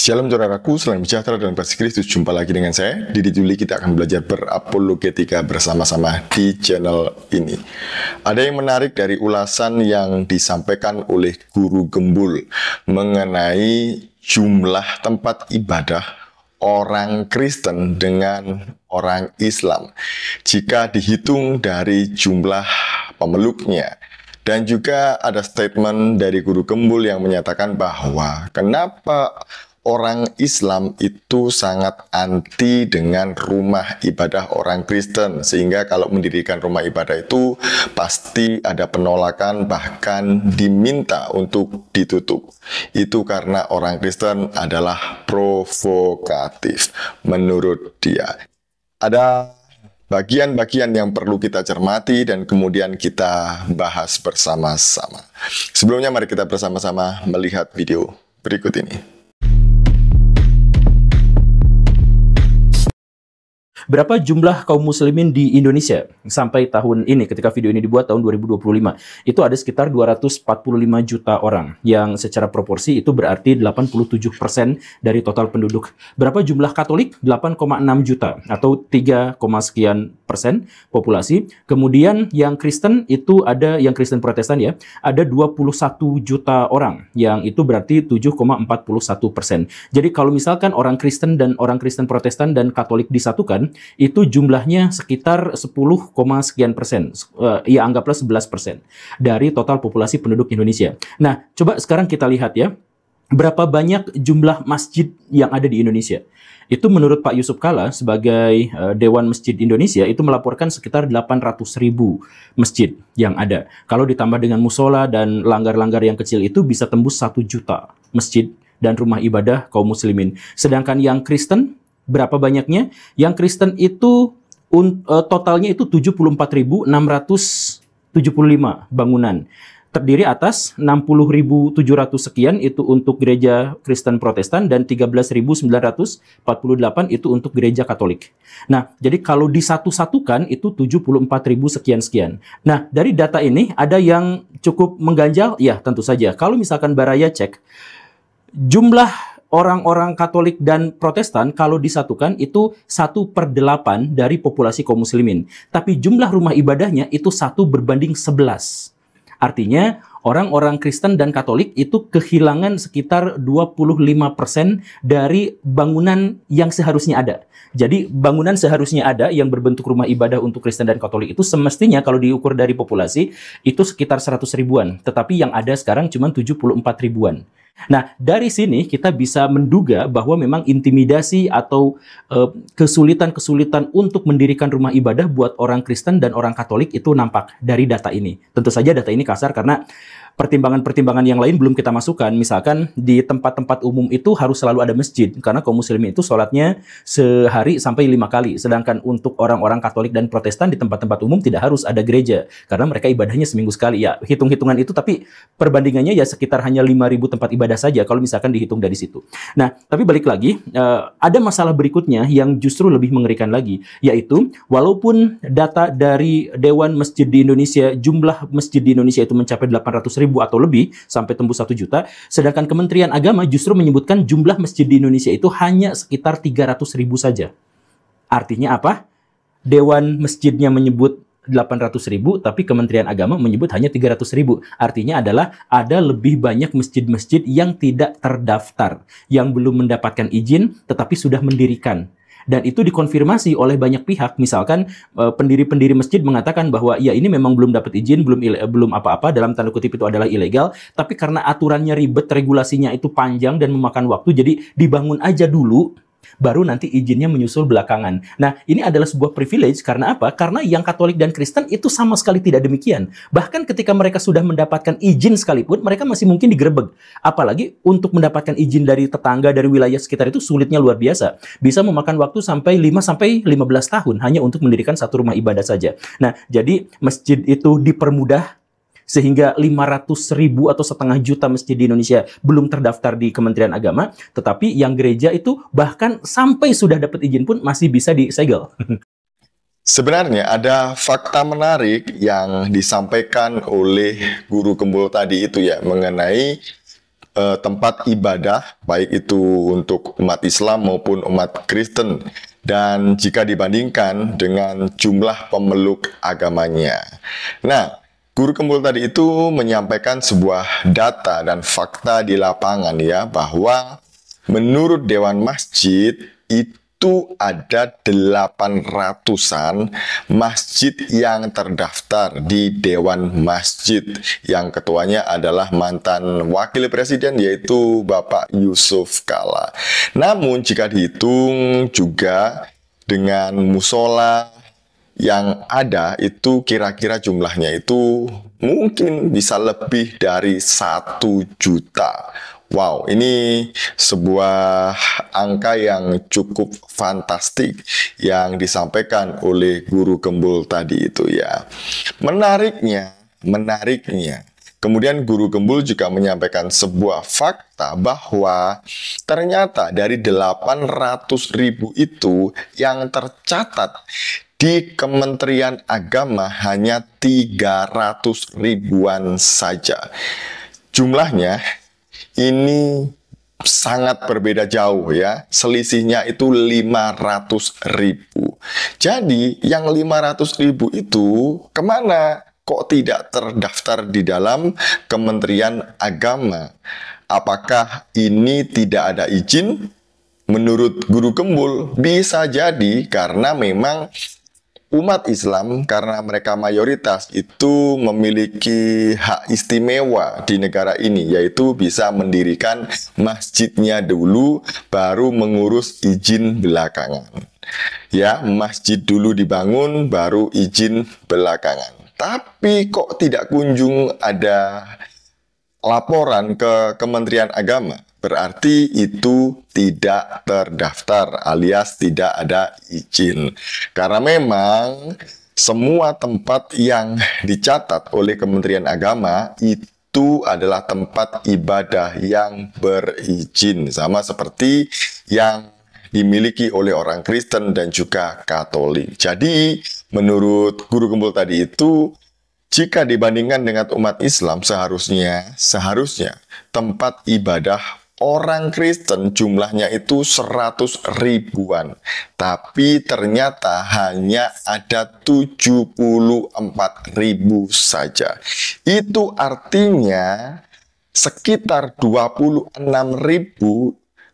Shalom saudaraku, salam sejahtera dalam kasih Kristus. Jumpa lagi dengan saya, Didi Juli. Kita akan belajar berapologetika bersama-sama di channel ini. Ada yang menarik dari ulasan yang disampaikan oleh Guru Gembul mengenai jumlah tempat ibadah orang Kristen dengan orang Islam jika dihitung dari jumlah pemeluknya. Dan juga ada statement dari Guru Gembul yang menyatakan bahwa kenapa orang Islam itu sangat anti dengan rumah ibadah orang Kristen, sehingga kalau mendirikan rumah ibadah itu pasti ada penolakan, bahkan diminta untuk ditutup. Itu karena orang Kristen adalah provokatif menurut dia. Ada bagian-bagian yang perlu kita cermati dan kemudian kita bahas bersama-sama. Sebelumnya mari kita bersama-sama melihat video berikut ini. Berapa jumlah kaum muslimin di Indonesia sampai tahun ini ketika video ini dibuat tahun 2025? Itu ada sekitar 245 juta orang yang secara proporsi itu berarti 87% dari total penduduk. Berapa jumlah Katolik? 8,6 juta atau 3, sekian persen populasi. Kemudian yang Kristen itu ada, yang Kristen Protestan ya, ada 21 juta orang yang itu berarti 7,41%. Jadi kalau misalkan orang Kristen dan orang Kristen Protestan dan Katolik disatukan, itu jumlahnya sekitar 10, sekian persen, ya anggaplah 11% dari total populasi penduduk Indonesia. Nah, coba sekarang kita lihat ya, berapa banyak jumlah masjid yang ada di Indonesia. Itu menurut Pak Yusuf Kalla sebagai Dewan Masjid Indonesia itu melaporkan sekitar 800.000 masjid yang ada. Kalau ditambah dengan musola dan langgar-langgar yang kecil itu bisa tembus 1 juta masjid dan rumah ibadah kaum muslimin. Sedangkan yang Kristen, berapa banyaknya? Yang Kristen itu totalnya itu 74.675 bangunan. Terdiri atas 60.700 sekian itu untuk gereja Kristen Protestan dan 13.948 itu untuk gereja Katolik. Nah, jadi kalau disatu-satukan itu 74.000 sekian-sekian. Nah, dari data ini ada yang cukup mengganjal? Ya, tentu saja. Kalau misalkan Baraya cek, jumlah orang-orang Katolik dan Protestan kalau disatukan itu 1/8 dari populasi kaum muslimin. Tapi jumlah rumah ibadahnya itu 1/11. Artinya orang-orang Kristen dan Katolik itu kehilangan sekitar 25% dari bangunan yang seharusnya ada. Jadi bangunan seharusnya ada yang berbentuk rumah ibadah untuk Kristen dan Katolik itu semestinya kalau diukur dari populasi itu sekitar 100 ribuan. Tetapi yang ada sekarang cuma 74 ribuan. Nah, dari sini kita bisa menduga bahwa memang intimidasi atau kesulitan-kesulitan untuk mendirikan rumah ibadah buat orang Kristen dan orang Katolik itu nampak dari data ini. Tentu saja data ini kasar karena pertimbangan-pertimbangan yang lain belum kita masukkan. Misalkan di tempat-tempat umum itu harus selalu ada masjid karena kaum muslimin itu sholatnya sehari sampai 5 kali. Sedangkan untuk orang-orang Katolik dan Protestan di tempat-tempat umum tidak harus ada gereja karena mereka ibadahnya seminggu sekali. Ya, hitung-hitungan itu tapi perbandingannya ya sekitar hanya 5.000 tempat ibadah saja kalau misalkan dihitung dari situ. Nah, tapi balik lagi, ada masalah berikutnya yang justru lebih mengerikan lagi, yaitu walaupun data dari Dewan Masjid di Indonesia, jumlah masjid di Indonesia itu mencapai 800.000 atau lebih sampai tembus 1 juta, sedangkan Kementerian Agama justru menyebutkan jumlah masjid di Indonesia itu hanya sekitar 300.000 saja. Artinya apa? Dewan Masjidnya menyebut 800.000, tapi Kementerian Agama menyebut hanya 300.000. Artinya adalah ada lebih banyak masjid-masjid yang tidak terdaftar, yang belum mendapatkan izin, tetapi sudah mendirikan. Dan itu dikonfirmasi oleh banyak pihak. Misalkan pendiri-pendiri masjid mengatakan bahwa ya ini memang belum dapat izin, belum apa-apa, dalam tanda kutip itu adalah ilegal, tapi karena aturannya ribet, regulasinya itu panjang dan memakan waktu, jadi dibangun aja dulu, baru nanti izinnya menyusul belakangan. Nah, ini adalah sebuah privilege karena apa? Karena yang Katolik dan Kristen itu sama sekali tidak demikian. Bahkan ketika mereka sudah mendapatkan izin sekalipun, mereka masih mungkin digerebek. Apalagi untuk mendapatkan izin dari tetangga, dari wilayah sekitar itu sulitnya luar biasa. Bisa memakan waktu sampai 5-15 tahun hanya untuk mendirikan satu rumah ibadah saja. Nah, jadi masjid itu dipermudah sehingga 500.000 atau setengah juta masjid di Indonesia belum terdaftar di Kementerian Agama, tetapi yang gereja itu bahkan sampai sudah dapat izin pun masih bisa disegel. Sebenarnya ada fakta menarik yang disampaikan oleh Guru Gembul tadi itu ya, mengenai tempat ibadah, baik itu untuk umat Islam maupun umat Kristen, dan jika dibandingkan dengan jumlah pemeluk agamanya. Nah, Guru Kembul tadi itu menyampaikan sebuah data dan fakta di lapangan ya, bahwa menurut Dewan Masjid itu ada 800-an masjid yang terdaftar di Dewan Masjid, yang ketuanya adalah mantan wakil presiden yaitu Bapak Yusuf Kala. Namun jika dihitung juga dengan musola yang ada, itu kira-kira jumlahnya itu mungkin bisa lebih dari 1 juta. Wow, ini sebuah angka yang cukup fantastik yang disampaikan oleh Guru Kembul tadi itu ya. Menariknya, kemudian Guru Kembul juga menyampaikan sebuah fakta bahwa ternyata dari 800.000 itu yang tercatat di Kementerian Agama hanya 300 ribuan saja. Jumlahnya ini sangat berbeda jauh ya. Selisihnya itu 500.000. Jadi yang 500.000 itu kemana? Kok tidak terdaftar di dalam Kementerian Agama? Apakah ini tidak ada izin? Menurut Guru Kembul, bisa jadi karena memang umat Islam, karena mereka mayoritas, itu memiliki hak istimewa di negara ini, yaitu bisa mendirikan masjidnya dulu, baru mengurus izin belakangan. Ya, masjid dulu dibangun, baru izin belakangan. Tapi kok tidak kunjung ada laporan ke Kementerian Agama? Berarti itu tidak terdaftar alias tidak ada izin. Karena memang semua tempat yang dicatat oleh Kementerian Agama itu adalah tempat ibadah yang berizin. Sama seperti yang dimiliki oleh orang Kristen dan juga Katolik. Jadi menurut Guru Kembul tadi itu, jika dibandingkan dengan umat Islam, seharusnya tempat ibadah orang Kristen jumlahnya itu 100 ribuan. Tapi ternyata hanya ada 74.000 saja. Itu artinya sekitar 26.000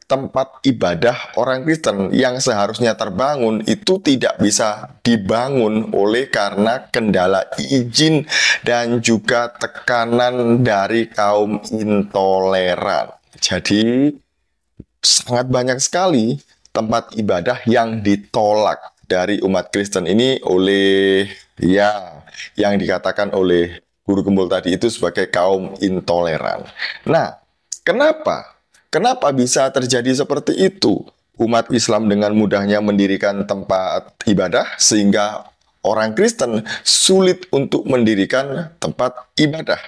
tempat ibadah orang Kristen yang seharusnya terbangun itu tidak bisa dibangun oleh karena kendala izin dan juga tekanan dari kaum intoleran. Jadi sangat banyak sekali tempat ibadah yang ditolak dari umat Kristen ini oleh yang dikatakan oleh Guru Kembul tadi itu sebagai kaum intoleran. Nah, Kenapa bisa terjadi seperti itu? Umat Islam dengan mudahnya mendirikan tempat ibadah sehingga orang Kristen sulit untuk mendirikan tempat ibadah.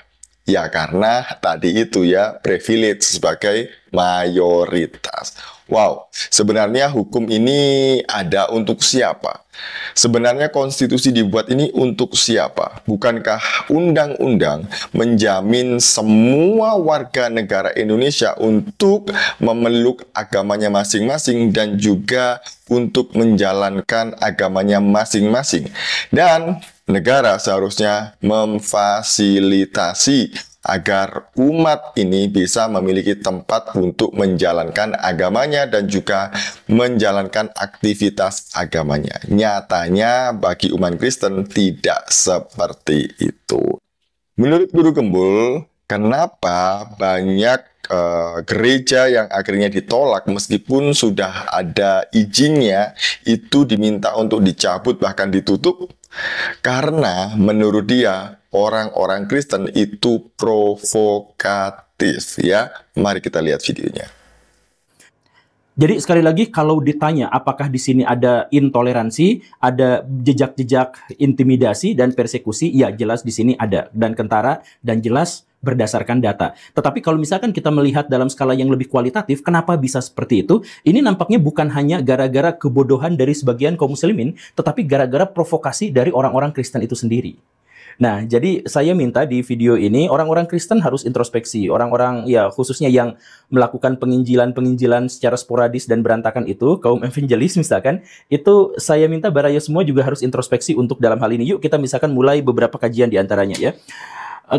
Ya karena tadi itu ya, privilege sebagai mayoritas. Wow, sebenarnya hukum ini ada untuk siapa? Sebenarnya konstitusi dibuat ini untuk siapa? Bukankah undang-undang menjamin semua warga negara Indonesia untuk memeluk agamanya masing-masing dan juga untuk menjalankan agamanya masing-masing? Dan negara seharusnya memfasilitasi agar umat ini bisa memiliki tempat untuk menjalankan agamanya dan juga menjalankan aktivitas agamanya. Nyatanya bagi umat Kristen tidak seperti itu. Menurut Guru Kembul, kenapa banyak gereja yang akhirnya ditolak meskipun sudah ada izinnya, itu diminta untuk dicabut bahkan ditutup? Karena menurut dia orang-orang Kristen itu provokatif ya. Mari kita lihat videonya. Jadi sekali lagi kalau ditanya apakah di sini ada intoleransi, ada jejak-jejak intimidasi dan persekusi, ya jelas di sini ada dan kentara dan jelas berdasarkan data. Tetapi kalau misalkan kita melihat dalam skala yang lebih kualitatif, kenapa bisa seperti itu? Ini nampaknya bukan hanya gara-gara kebodohan dari sebagian kaum muslimin, tetapi gara-gara provokasi dari orang-orang Kristen itu sendiri. Nah, jadi saya minta di video ini orang-orang Kristen harus introspeksi. Orang-orang ya khususnya yang melakukan penginjilan-penginjilan secara sporadis dan berantakan itu, kaum evangelis misalkan, itu saya minta baraya semua juga harus introspeksi untuk dalam hal ini. Yuk kita misalkan mulai beberapa kajian di antaranya ya.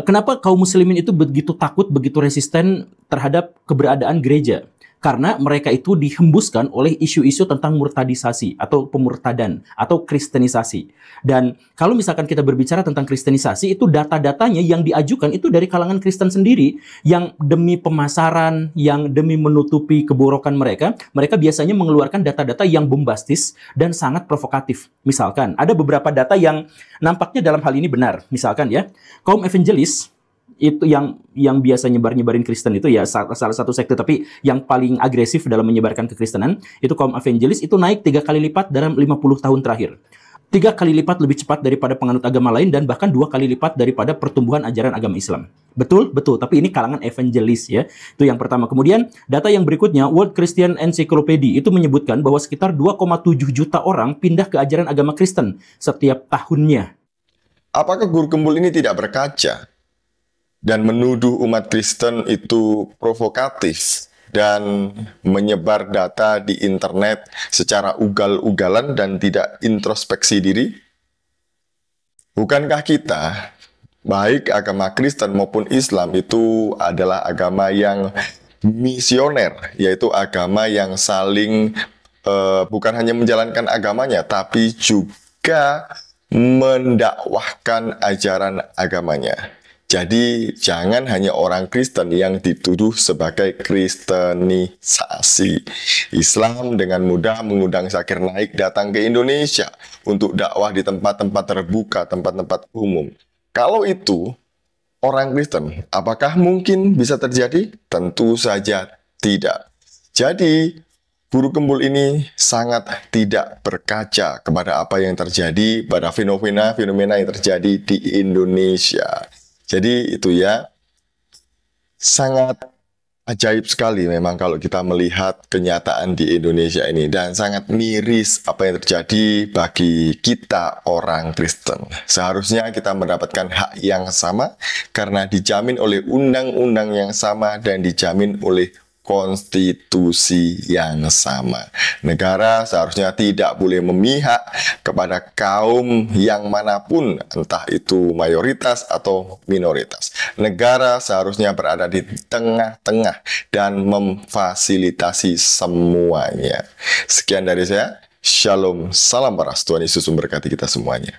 Kenapa kaum muslimin itu begitu takut, begitu resisten terhadap keberadaan gereja? Karena mereka itu dihembuskan oleh isu-isu tentang murtadisasi atau pemurtadan atau kristenisasi. Dan kalau misalkan kita berbicara tentang kristenisasi, itu data-datanya yang diajukan itu dari kalangan Kristen sendiri yang demi pemasaran, yang demi menutupi keborokan mereka, mereka biasanya mengeluarkan data-data yang bombastis dan sangat provokatif. Misalkan, ada beberapa data yang nampaknya dalam hal ini benar. Misalkan ya, kaum evangelis itu yang biasa nyebarin Kristen itu ya salah satu sekte tapi yang paling agresif dalam menyebarkan kekristenan itu kaum evangelis itu naik 3 kali lipat dalam 50 tahun terakhir. 3 kali lipat lebih cepat daripada penganut agama lain dan bahkan 2 kali lipat daripada pertumbuhan ajaran agama Islam. Betul, betul. Tapi ini kalangan evangelis ya. Itu yang pertama. Kemudian data yang berikutnya World Christian Encyclopedia itu menyebutkan bahwa sekitar 2,7 juta orang pindah ke ajaran agama Kristen setiap tahunnya. Apakah guru gembul ini tidak berkaca dan menuduh umat Kristen itu provokatif dan menyebar data di internet secara ugal-ugalan dan tidak introspeksi diri? Bukankah kita, baik agama Kristen maupun Islam, itu adalah agama yang misioner, yaitu agama yang saling bukan hanya menjalankan agamanya, tapi juga mendakwahkan ajaran agamanya. Jadi jangan hanya orang Kristen yang dituduh sebagai kristenisasi. Islam dengan mudah mengundang Zakir Naik datang ke Indonesia untuk dakwah di tempat-tempat terbuka, tempat-tempat umum. Kalau itu orang Kristen, apakah mungkin bisa terjadi? Tentu saja tidak. Jadi guru gembul ini sangat tidak berkaca kepada apa yang terjadi pada fenomena yang terjadi di Indonesia. Jadi itu ya, sangat ajaib sekali memang kalau kita melihat kenyataan di Indonesia ini. Dan sangat miris apa yang terjadi bagi kita orang Kristen. Seharusnya kita mendapatkan hak yang sama karena dijamin oleh undang-undang yang sama dan dijamin oleh konstitusi yang sama. Negara seharusnya tidak boleh memihak kepada kaum yang manapun, entah itu mayoritas atau minoritas. Negara seharusnya berada di tengah-tengah dan memfasilitasi semuanya. Sekian dari saya. Shalom, salam waras. Tuhan Yesus memberkati kita semuanya.